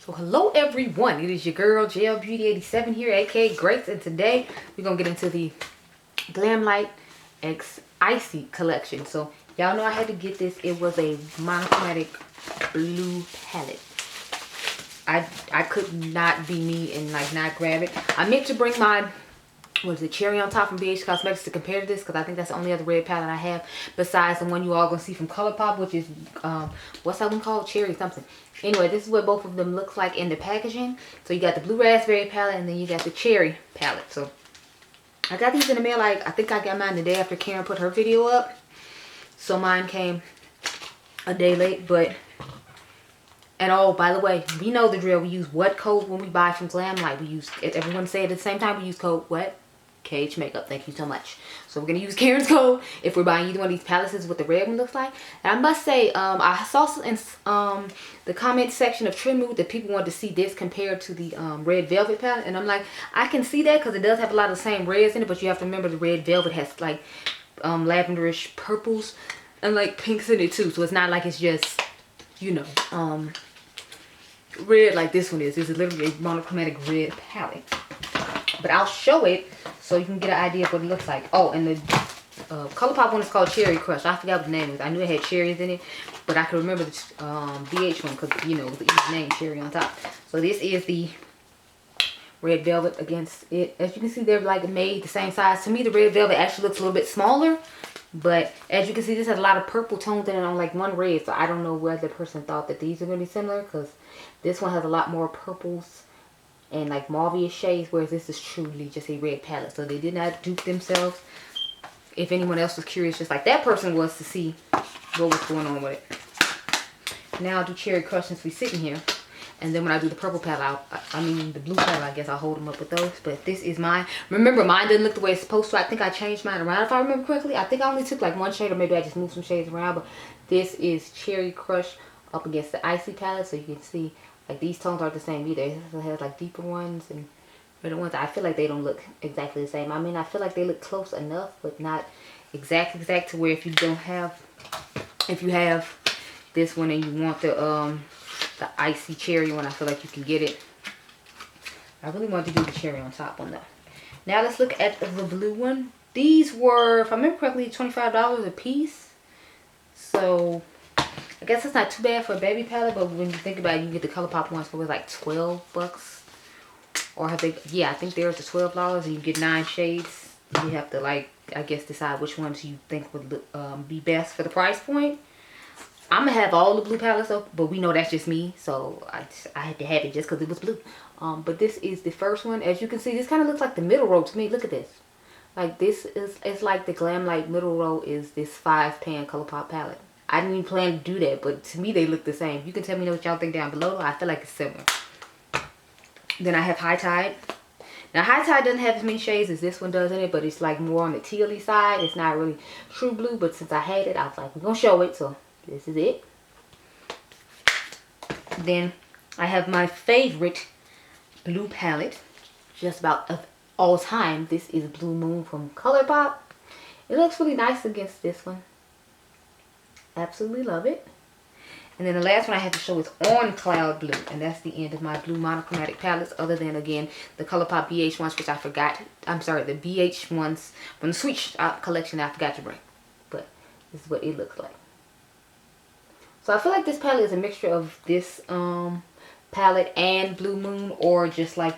So hello everyone, it is your girl JL Beauty 87 here, aka Grace, and today we're gonna get into the Glamlite X Icee collection. So y'all know I had to get this. It was a monochromatic blue palette. I could not be me and like not grab it. I meant to bring my cherry on top from BH Cosmetics to compare to this, because I think that's the only other red palette I have besides the one you all gonna see from ColourPop, which is what's that one called? Cherry something. Anyway, this is what both of them looks like in the packaging. So you got the blue raspberry palette and then you got the cherry palette. So I got these in the mail. Like, I think I got mine the day after Karen put her video up, so mine came a day late. But and oh, by the way, we know the drill. We use what code when we buy from Glamlite? We use, everyone say it at the same time, we use code what? Cage Makeup. Thank you so much. So we're gonna use Karen's code if we're buying either one of these palettes. Is what the red one looks like. And I must say, I saw in the comment section of Trim Mood that people wanted to see this compared to the red velvet palette, and I'm like, I can see that because it does have a lot of the same reds in it, but you have to remember the red velvet has like lavenderish purples and like pinks in it too. So it's not like it's just, you know, red like this one is. This is literally a monochromatic red palette. But I'll show it so you can get an idea of what it looks like. Oh, and the ColourPop one is called Cherry Crush. I forgot what the name was. I knew it had cherries in it, but I could remember the BH one because, you know, it was the easy name, cherry on top. So this is the red velvet against it. As you can see, they're like made the same size. To me, the red velvet actually looks a little bit smaller. But as you can see, this has a lot of purple tones in it on like one red. So I don't know whether the person thought that these are going to be similar, because this one has a lot more purples and like mauve-ish shades, whereas this is truly just a red palette. So they did not dupe themselves. If anyone else was curious, just like that person was, to see what was going on with it. Now I'll do Cherry Crush since we're sitting here. And then when I do the purple palette, I mean the blue palette, I guess I'll hold them up with those. But this is mine. Remember, mine didn't look the way it's supposed to. I think I changed mine around, if I remember correctly. I think I only took like one shade, or maybe I just moved some shades around. But this is Cherry Crush up against the Icee palette. So you can see, like, these tones aren't the same either. It has like deeper ones and redder ones. I feel like they don't look exactly the same. I mean, I feel like they look close enough, but not exact to where if you have this one and you want the Icee cherry one, I feel like you can get it. I really want to do the cherry on top one though. Now let's look at the blue one. These were, if I remember correctly, $25 a piece. So I guess it's not too bad for a baby palette, but when you think about it, you can get the ColourPop ones for like 12 bucks. Or have they, yeah, I think theirs are $12 and you get 9 shades. You have to, like, I guess decide which ones you think would be best for the price point. I'm gonna have all the blue palettes up, but we know that's just me, so I had to have it just because it was blue. But this is the first one. As you can see, this kind of looks like the middle row to me. Look at this. Like, this is, it's like the Glamlite middle row is this 5-pan ColourPop palette. I didn't even plan to do that, but to me they look the same. You can tell me what y'all think down below. I feel like it's similar. Then I have High Tide. Now High Tide doesn't have as many shades as this one does in it, but it's like more on the tealy side. It's not really true blue, but since I had it, I was like, we're gonna show it, so this is it. Then I have my favorite blue palette, just about of all time. This is Blue Moon from ColourPop. It looks really nice against this one. Absolutely love it. And then the last one I have to show is On Cloud Blue. And that's the end of my blue monochromatic palettes, other than, again, the ColourPop BH ones, which I forgot. I'm sorry, the BH ones from the Sweet Shop collection I forgot to bring. But this is what it looks like. So I feel like this palette is a mixture of this palette and Blue Moon, or just like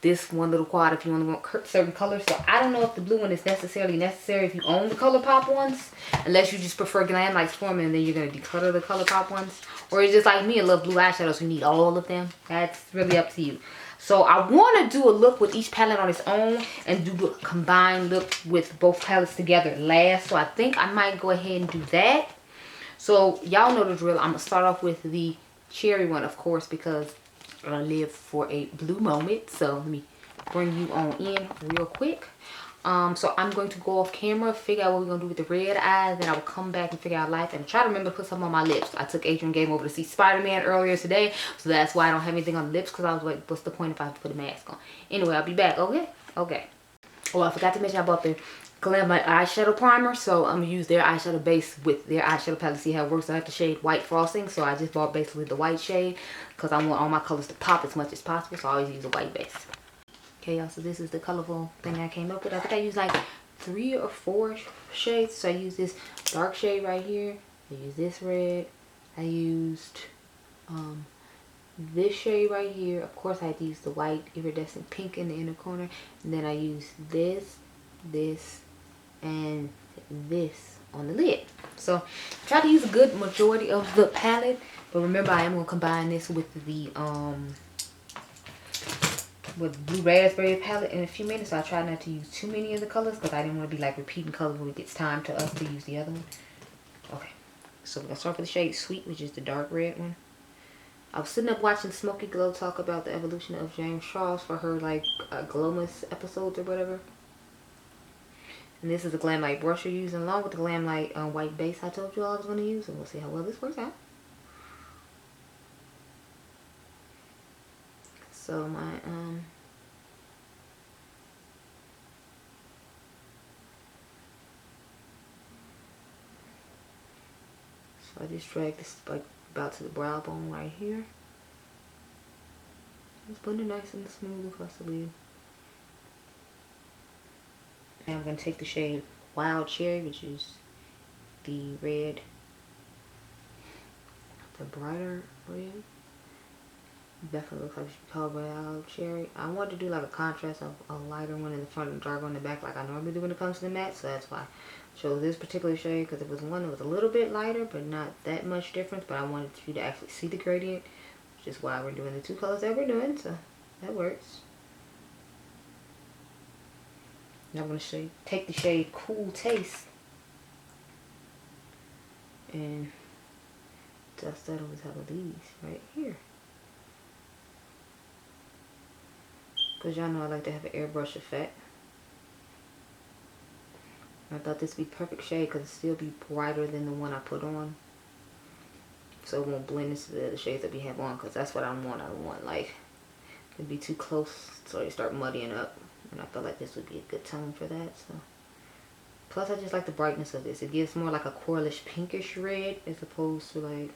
this one little quad if you only want certain colors. So I don't know if the blue one is necessary if you own the ColourPop ones, unless you just prefer Glamlite's form and then you're going to declutter the ColourPop ones. Or it's just like me, I love blue eyeshadows, so you need all of them. That's really up to you. So I want to do a look with each palette on its own and do a combined look with both palettes together last. So I think I might go ahead and do that. So y'all know the drill. I'm going to start off with the cherry one, of course, because I live for a blue moment. So let me bring you on in real quick. So I'm going to go off camera, figure out what we're going to do with the red eyes. Then I will come back and figure out life and try to remember to put some on my lips. I took Adriangameover to see Spider-Man earlier today. So that's why I don't have anything on the lips, because I was like, what's the point if I have to put a mask on? Anyway, I'll be back. Okay? Okay. Oh, I forgot to mention I bought the Glamlite eyeshadow primer. So I'm gonna use their eyeshadow base with their eyeshadow palette to see how it works. I have the shade white frosting, so I just bought basically the white shade because I want all my colors to pop as much as possible, so I always use a white base. Okay, y'all, so this is the colorful thing I came up with. I think I used like 3 or 4 shades. So I used this dark shade right here, I used this red, I used this shade right here. Of course I had to use the white iridescent pink in the inner corner, and then I used this, and this on the lid. So try to use a good majority of the palette, but remember I am going to combine this with the blue raspberry palette in a few minutes, so I try not to use too many of the colors because I didn't want to be like repeating colors when it gets time to us to use the other one. Okay, so we're going to start with the shade Sweet, which is the dark red one. I was sitting up watching Smokey Glow talk about the evolution of James Charles for her like Glowmas episodes or whatever. And this is the Glamlite brush you're using along with the Glamlite white base I told you all I was going to use. And we'll see how well this works out. So my so I just drag this like about to the brow bone right here. Just blend it nice and smooth across the lid. Now I'm going to take the shade Wild Cherry, which is the red, the brighter red. Definitely looks like it should be called Wild Cherry. I wanted to do like a contrast of a lighter one in the front and darker on the back like I normally do when it comes to the matte. So that's why I chose this particular shade, because it was one that was a little bit lighter but not that much difference. But I wanted you to actually see the gradient, which is why we're doing the 2 colors that we're doing. So that works. Now I'm going to take the shade Cool Taste and dust that over top of these right here. Because y'all know I like to have an airbrush effect. I thought this would be perfect shade because it'd still be brighter than the one I put on. So it won't blend into the shades that we have on, because that's what I want. I don't want like it'd be too close so they start muddying up. And I felt like this would be a good tone for that. So plus I just like the brightness of this. It gives more like a coralish pinkish red as opposed to like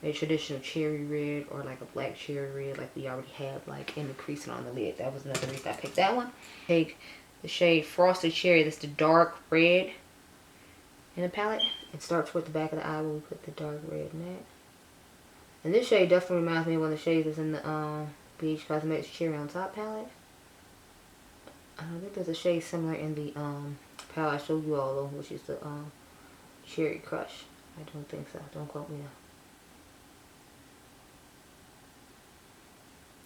a traditional cherry red or like a black cherry red like we already have like in the creasing on the lid. That was another reason I picked that one. Take the shade Frosted Cherry. That's the dark red in the palette. And start toward the back of the eye where we put the dark red in that. And this shade definitely reminds me of one of the shades that's in the Mented Cosmetics Cherry on Top palette. I think there's a shade similar in the palette I showed you all, which is the Cherry Crush. I don't think so. Don't quote me now.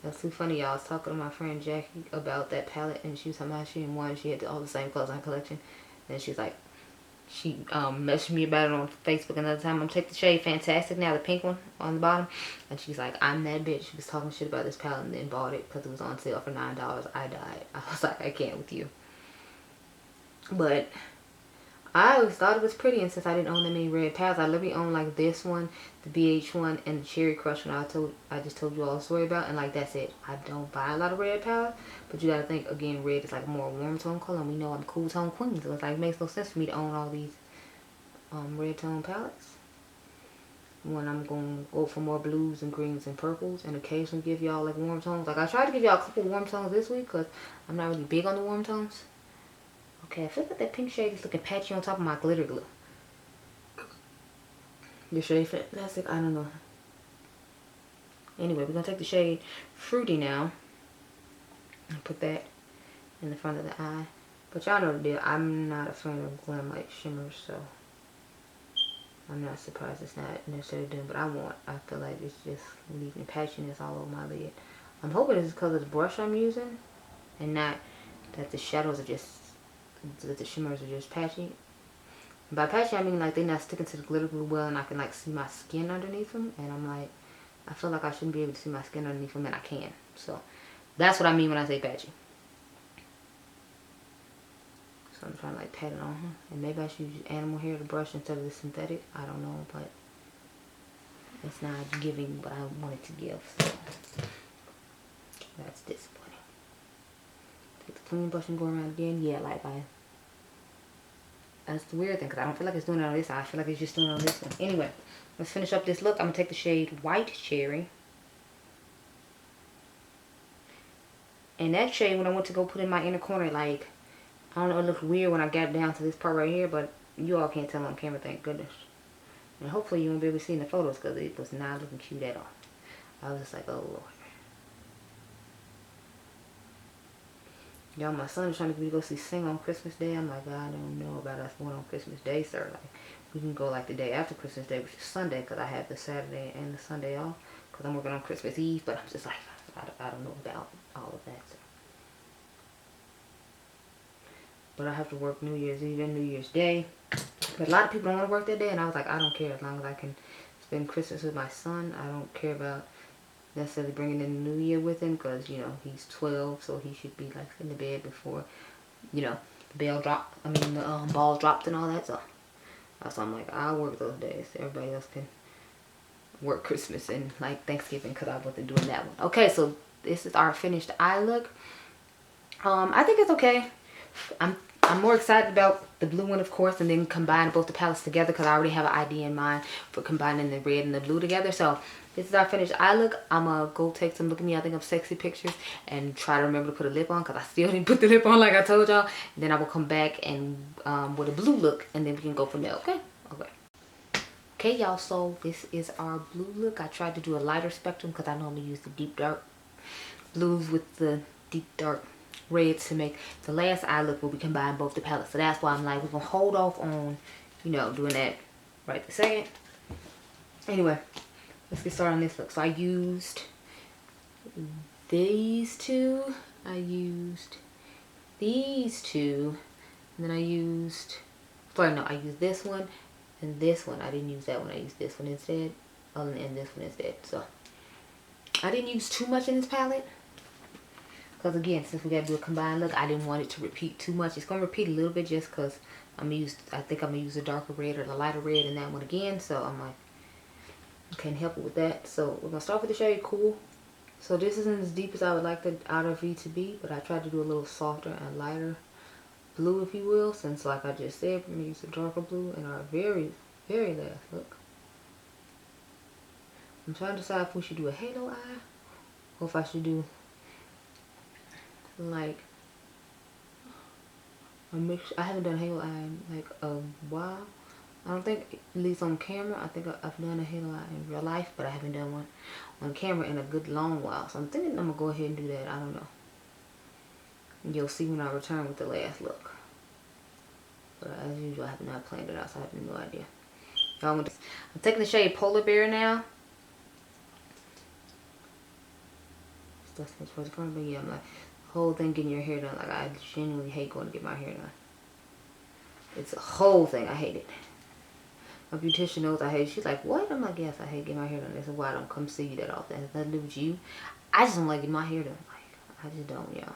That's too funny, y'all. I was talking to my friend Jackie about that palette, and she was talking about she didn't want it. She had all the same colors in her collection. And she's like, she messaged me about it on Facebook another time. I'm gonna take the shade Fantastic now, the pink one on the bottom. And she's like, I'm that bitch. She was talking shit about this palette and then bought it because it was on sale for $9. I died. I was like, I can't with you. But I always thought it was pretty, and since I didn't own that many red palettes, I literally own like this one, the BH one, and the Cherry Crush one I just told you all the story about, and like that's it. I don't buy a lot of red palettes, but you gotta think again, red is like a more warm tone color, and we know I'm cool tone queen, so it's like it makes no sense for me to own all these red tone palettes when I'm gonna go for more blues and greens and purples, and occasionally give y'all like warm tones. Like I tried to give y'all a couple warm tones this week because I'm not really big on the warm tones. Okay, I feel like that pink shade is looking patchy on top of my glitter glue. The shade Fantastic, I don't know. Anyway, we're going to take the shade Fruity now and put that in the front of the eye. But y'all know the deal. I'm not a fan of Glamlite shimmers, so I'm not surprised it's not necessarily doing what I want. I feel like it's just leaving patchiness all over my lid. I'm hoping it's because of the brush I'm using and not that the shadows are just, that the shimmers are just patchy. And by patchy I mean like they're not sticking to the glitter glue well, and I can like see my skin underneath them, and I'm like, I feel like I shouldn't be able to see my skin underneath them, and I can. So that's what I mean when I say patchy. So I'm trying to like pat it on, and maybe I should use animal hair to brush instead of the synthetic. I don't know, but it's not giving what I wanted to give, so that's disappointing. Take the clean brush and go around again. Yeah, like I That's the weird thing, because I don't feel like it's doing it on this side. I feel like it's just doing it on this one. Anyway, let's finish up this look. I'm going to take the shade White Cherry. And that shade, when I went to go put in my inner corner, like, I don't know, it looked weird when I got down to this part right here, but you all can't tell on camera, thank goodness. And hopefully you won't be able to see in the photos, because it was not looking cute at all. I was just like, oh Lord. Y'all, my son is trying to get me to go see Sing on Christmas Day. I'm like, I don't know about us going on Christmas Day, sir. Like, we can go like the day after Christmas Day, which is Sunday, because I have the Saturday and the Sunday off, because I'm working on Christmas Eve. But I'm just like, I don't know about all of that. So. But I have to work New Year's Eve and New Year's Day. But a lot of people don't want to work that day, and I was like, I don't care as long as I can spend Christmas with my son. I don't care about necessarily bringing in the New Year with him, because, you know, he's 12, so he should be like in the bed before, you know, the bell dropped. I mean, the ball dropped and all that. So I'm like, I'll work those days. Everybody else can work Christmas and like Thanksgiving, because I wasn't doing that one. Okay, so this is our finished eye look. I think it's okay. I'm more excited about the blue one, of course, and then combine both the palettes together, because I already have an idea in mind for combining the red and the blue together. So this is our finished eye look. I'm gonna go take some look at me, I think of sexy pictures, and try to remember to put a lip on, because I still didn't put the lip on like I told y'all. Then I will come back and with a blue look, and then we can go from there. Okay, y'all, so this is our blue look. I tried to do a lighter spectrum, because I normally use the deep dark blues with the deep dark reds to make the last eye look where we combine both the palettes. So that's why I'm like, we're gonna hold off on, you know, doing that right this second. Anyway, let's get started on this look. So I used these two, I used these two, and then I used, sorry, no, I used this one and this one. I didn't use that one, I used this one instead, and this one instead. So I didn't use too much in this palette, because again, since we got to do a combined look, I didn't want it to repeat too much. It's going to repeat a little bit just because I think I'm going to use the darker red or the lighter red in that one again. So I'm like, I can't help it with that. So we're going to start with the shade Cool. So this isn't as deep as I would like the outer V to be, but I tried to do a little softer and lighter blue, if you will, since like I just said, we're going to use the darker blue in our very, very last look. I'm trying to decide if we should do a halo eye or if I should do like a mix. I haven't done a halo eye in like a while. I don't think, at least on camera, I think I've done a halo eye in real life, but I haven't done one on camera in a good long while. So I'm thinking I'm gonna go ahead and do that. I don't know. You'll see when I return with the last look. But as usual, I have not planned it out, so I have no idea. I'm taking the shade Polar Bear now. That's much for the front, but yeah, I'm like, whole thing getting your hair done. Like, I genuinely hate going to get my hair done. It's a whole thing. I hate it. My beautician knows I hate it. She's like, what? I'm like, yes, I hate getting my hair done. This is why I don't come see you that often. It has nothing to do with you. I just don't like getting my hair done. Like, I just don't, y'all.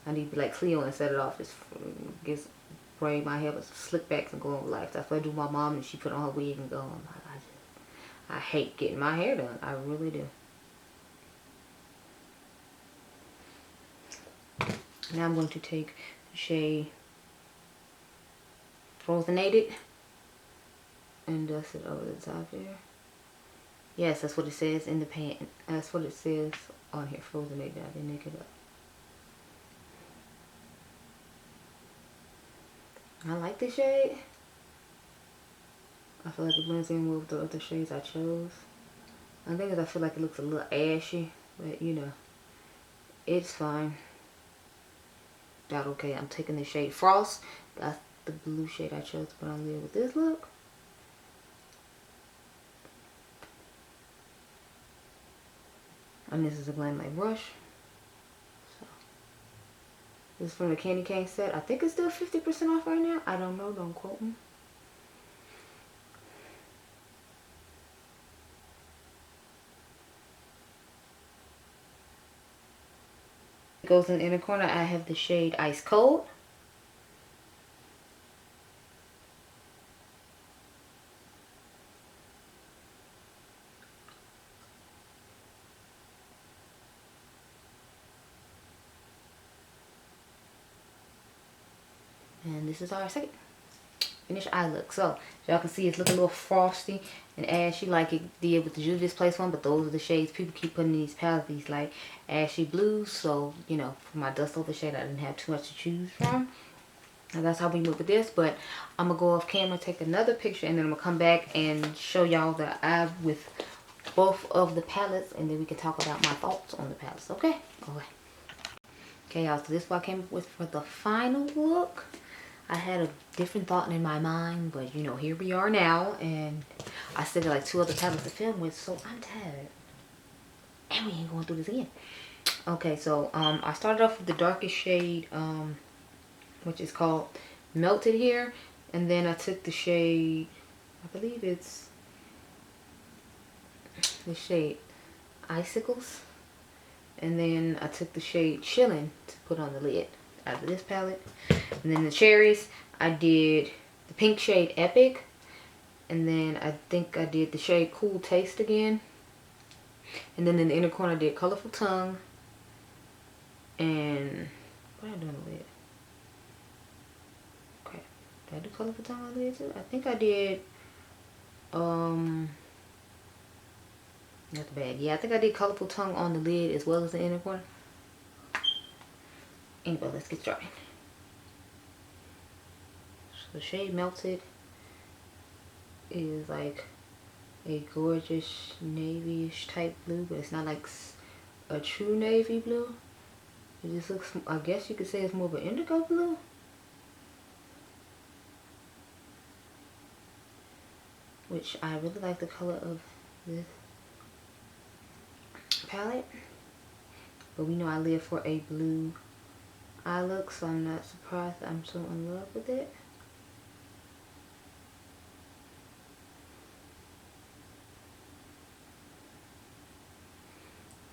I need to be like Cleo and set it off. Just braid my hair with slick backs and go on with life. That's what I do with my mom, and she put on her wig and go. I'm like, I hate getting my hair done. I really do. Now I'm going to take the shade Frozenated and dust it over the top there. Yes, that's what it says in the pan. That's what it says on here, Frozenated. I didn't make it up. I like this shade. I feel like it blends in with the other shades I chose. I think I feel like it looks a little ashy, but you know, it's fine. That okay. I'm taking the shade Frost. That's the blue shade I chose to put on there with this look. And this is a Glamlite brush. So this is from the Candy Cane set. I think it's still 50% off right now. I don't know. Don't quote me. Goes in the inner corner. I have the shade Ice Cold. And this is our second. finished eye look. So y'all can see it's looking a little frosty and ashy like it did with the Juvia's Place one, but those are the shades people keep putting in these palettes, these like ashy blues. So, you know, for my dust over shade, I didn't have too much to choose from. And that's how we move with this. But I'm gonna go off camera, take another picture, and then I'm gonna come back and show y'all the eye with both of the palettes, and then we can talk about my thoughts on the palettes. Okay? Okay. Okay, y'all, so this is what I came up with for the final look. I had a different thought in my mind, but you know, here we are now, and I still got like 2 other palettes to film with, so I'm tired. And we ain't going through this again. Okay, so I started off with the darkest shade, which is called Melted here, and then I took the shade, I believe it's the shade Icicles, and then I took the shade Chillin' to put on the lid out of this palette. And then the cherries, I did the pink shade Epic, and then I think I did the shade Cool Taste again, and then in the inner corner I did Colorful Tongue, and what did I do on the lid? Okay, did I do Colorful Tongue on the lid too? I think I did not bad. Yeah, I think I did Colorful Tongue on the lid as well as the inner corner. Anyway, let's get started. So the shade Melted is like a gorgeous navy-ish type blue, but it's not like a true navy blue. It just looks, I guess you could say it's more of an indigo blue. Which I really like the color of this palette, but we know I live for a blue eye look, so I'm not surprised that I'm so in love with it.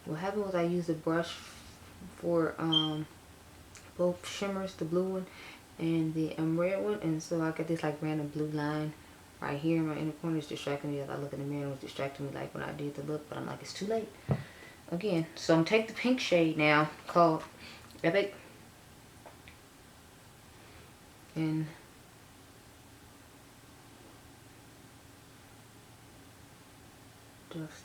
What happened was I used a brush for both shimmers, the blue one and the red one, and so I got this like random blue line right here in my inner corner. It's distracting me as I look in the mirror. It was distracting me like when I did the look, but I'm like, it's too late again. So I'm taking the pink shade now called Epic, and just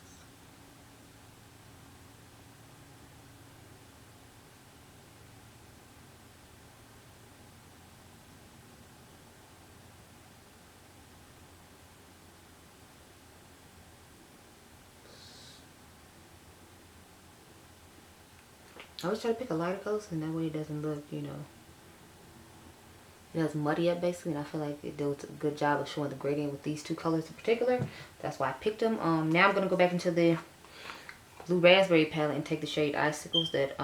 I always try to pick a lighter color, so that way it doesn't look, you know, it doesn't muddy up basically, and I feel like it does a good job of showing the gradient with these 2 colors in particular. That's why I picked them. Now I'm going to go back into the blue raspberry palette and take the shade Icicles, that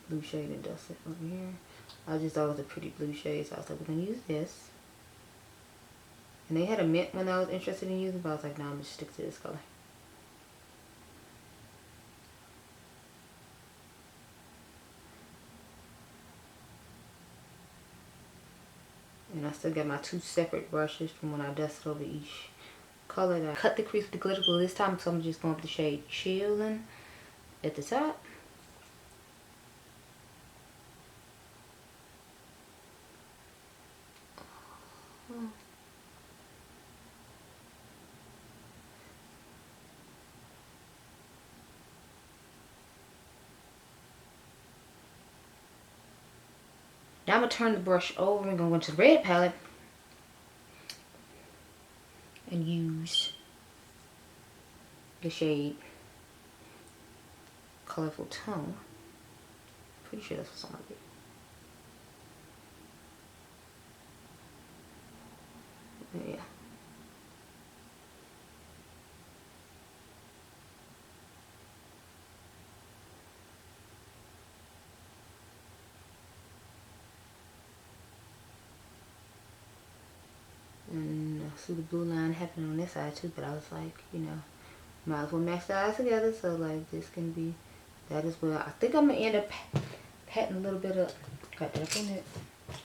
blue shade, and dust it over here. I just thought it was a pretty blue shade, so I was like, we're going to use this. And they had a mint one that I was interested in using, but I was like, nah, I'm going to stick to this color. And I still got my 2 separate brushes from when I dusted over each color. I cut the crease with the glitter glue this time, so I'm just going with the shade Chillin' at the top. Now I'm going to turn the brush over and go into the red palette and use the shade Colorful Tongue. Pretty sure that's what's on it. Yeah. And I see the blue line happening on this side too, but I was like, you know, might as well match the eyes together, so like this can be that as well. I think I'm gonna end up patting a little bit of, crap, did I put it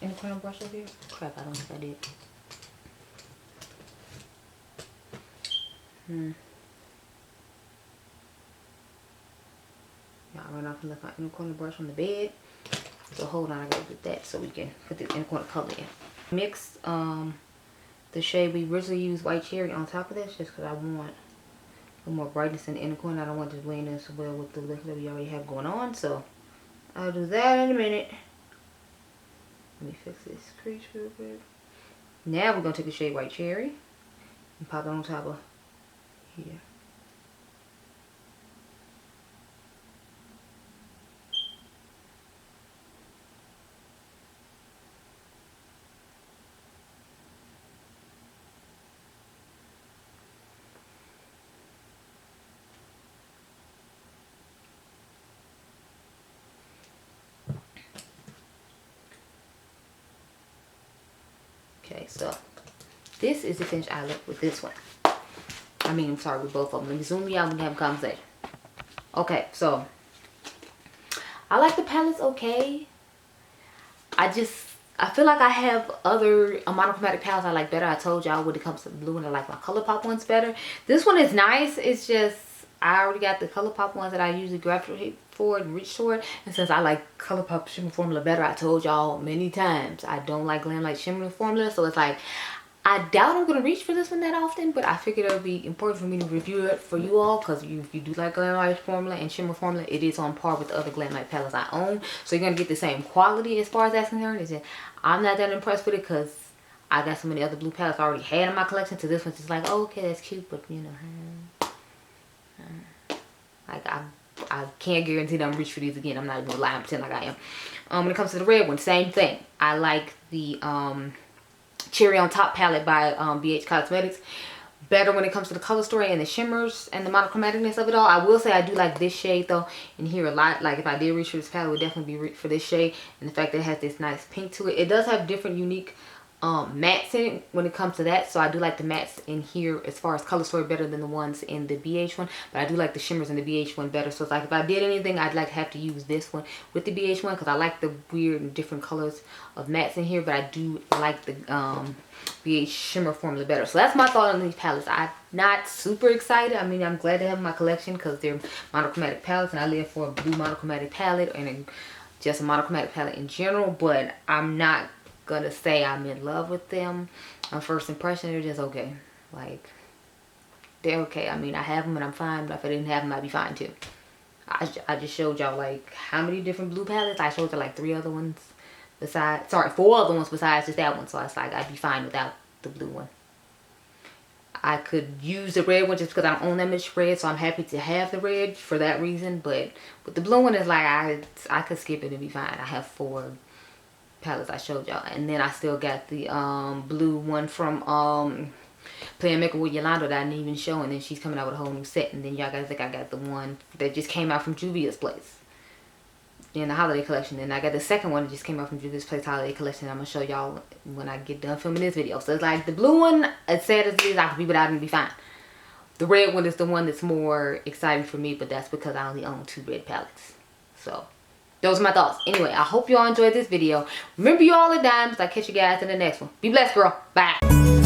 in the corner brush over here? Crap, I don't think I did. Y'all run off and left my inner corner brush on the bed. So hold on, I gotta get that so we can put the inner corner color in. Mix the shade we originally used, White Cherry, on top of this, just because I want a little more brightness in the inner corner. I don't want it to blend in so well with the look that we already have going on. So I'll do that in a minute. Let me fix this crease real quick. Now we're going to take the shade White Cherry and pop it on top of here. Okay, so this is the finished eye look with this one. I mean, I'm sorry, with both of them. Let me zoom you out and have a conversation. Okay, so I like the palettes okay. I feel like I have other monochromatic palettes I like better. I told y'all when it comes to blue and I like my ColourPop ones better. This one is nice. It's just I already got the ColourPop ones that I usually gravitate for and reach toward. And since I like ColourPop shimmer formula better, I told y'all many times I don't like Glamlite shimmer formula. So it's like I doubt I'm going to reach for this one that often, but I figured it would be important for me to review it for you all, because if you do like Glamlite formula and shimmer formula, it is on par with the other Glamlite palettes I own. So you're going to get the same quality as far as that's concerned. It's just, I'm not that impressed with it because I got so many other blue palettes I already had in my collection. So this one's just like, oh, okay, that's cute, but you know, like I can't guarantee that I'm going to reach for these again. I'm not even going to lie and pretend like I am. When it comes to the red one, same thing. I like the Cherry on Top palette by BH Cosmetics better when it comes to the color story and the shimmers and the monochromaticness of it all. I will say I do like this shade though in here a lot. Like if I did reach for this palette, it would definitely be for this shade, and the fact that it has this nice pink to it. It does have different unique mattes in it when it comes to that, so I do like the mattes in here as far as color story better than the ones in the BH one, but I do like the shimmers in the BH one better. So it's like if I did anything, I'd like to have to use this one with the BH one because I like the weird and different colors of mattes in here, but I do like the BH shimmer formula better. So that's my thought on these palettes. I'm not super excited. I mean, I'm glad to have in my collection because they're monochromatic palettes, and I live for a blue monochromatic palette and just a monochromatic palette in general, but I'm not gonna say I'm in love with them. On first impression, they're just okay. Like, they're okay. I mean, I have them and I'm fine, but if I didn't have them, I'd be fine too. I just showed y'all like how many different blue palettes. I showed you like 4 other ones besides just that one. So it's like I'd be fine without the blue one. I could use the red one just because I don't own that much red, so I'm happy to have the red for that reason. But with the blue one, it's like I could skip it and be fine. I have 4 palettes I showed y'all, and then I still got the blue one from Playing Makeup with Yolanda that I didn't even show, and then she's coming out with a whole new set. And then y'all guys think I got the one that just came out from Juvia's Place in the holiday collection, and I got the second one that just came out from Juvia's Place holiday collection. I'm gonna show y'all when I get done filming this video. So it's like the blue one, as sad as it is, I could be without it and be fine. The red one is the one that's more exciting for me, but that's because I only own 2 red palettes. So those are my thoughts. Anyway, I hope you all enjoyed this video. Remember, you all are diamonds. I'll catch you guys in the next one. Be blessed, girl. Bye.